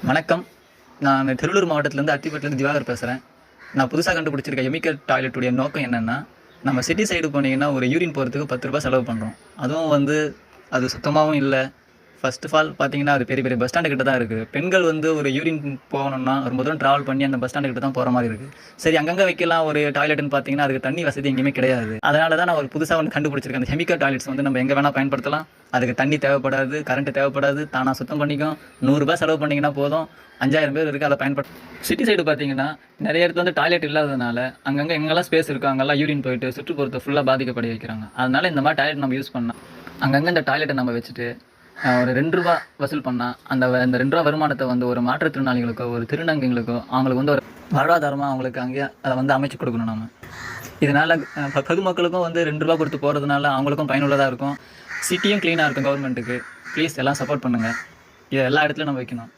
வணக்கம். நான் திருவள்ளூர் மாவட்டத்திலேருந்து அத்திப்பட்டிலேருந்து திவாகர் பேசுகிறேன். நான் புதுசா கண்டுபிடிச்சிருக்க எமிக்கல் டாய்லெட்டுடைய நோக்கம் என்னன்னா, நம்ம சிட்டி சைடு போனீங்கன்னா, ஒரு யூரின் போறதுக்கு ரூ. 10 செலவு பண்றோம். அதுவும் அது சுத்தமாவும் இல்ல. ஃபர்ஸ்ட் ஆஃப் ஆல் பார்த்தீங்கன்னா, அது பெரிய பெரிய பஸ் ஸ்டாண்டு கிட்ட தான் இருக்கு. பெண்கள் ஒரு யூரின் போகணும்னா, ரொம்ப தூரம் டிராவல் பண்ணி அந்த பஸ் ஸ்டாண்டு கிட்ட தான் போற மாரி இருக்கு. சரி அங்கங்க வைக்கலாம் ஒரு டாய்லெட்ன்னு பார்த்தீங்கன்னா, அதுக்கு தண்ணி வசதி எங்கேயுமே கிடையாது. அதனால தான் நான் ஒரு புதுசா கண்டுபிடிச்சிருக்கேன். அந்த கெமிக்கல் டாய்லெட்ஸ் நம்ம எங்க வேணா பயன்படுத்தலாம். அதுக்கு தண்ணி தேவைப்படாது, கரண்ட் தேவைப்படாது. தானா சுத்தம் பண்ணிக்கும். ரூ. 100 செலவு பண்ணீங்கன்னா போதும். 5000 பேர் இருக்கு. அதை சிட்டி சைடு பார்த்தீங்கன்னா, நிறைய இடத்துல டாய்லெட் இல்லாததுனால, அங்கங்க எங்கெல்லாம் ஸ்பேஸ் இருக்கோ அங்கெல்லாம் யூரின் போயிட்டு சுற்றுப்புறத்தை ஃபுல்லா பாதிக்கப்பட வைக்கிறாங்க. அதனால இந்த மாதிரி டாய்லெட் நம்ம யூஸ் பண்ணலாம். அங்கங்க இந்த டாய்லெட்டை நம்ம வச்சுட்டு ஒரு ரூ. 2 வசூல் பண்ணால் அந்த ரூ. 2 வருமானத்தை ஒரு மாற்றுத்திறனாளிகளுக்கோ ஒரு திருநங்கைகளுக்கோ அவங்களுக்கு ஒரு வாழ்வாதாரமாக அவங்களுக்கு அங்கேயே அதை அமைச்சு கொடுக்கணும் நம்ம. இதனால் பொதுமக்களுக்கும் ரூ. 2 கொடுத்து போகிறதுனால அவங்களுக்கும் பயனுள்ளதாக இருக்கும். சிட்டியும் க்ளீனாக இருக்கும். கவர்மெண்ட்டுக்கு ப்ளீஸ் எல்லாம் சப்போர்ட் பண்ணுங்கள். இதை எல்லா இடத்துலையும் நம்ம வைக்கணும்.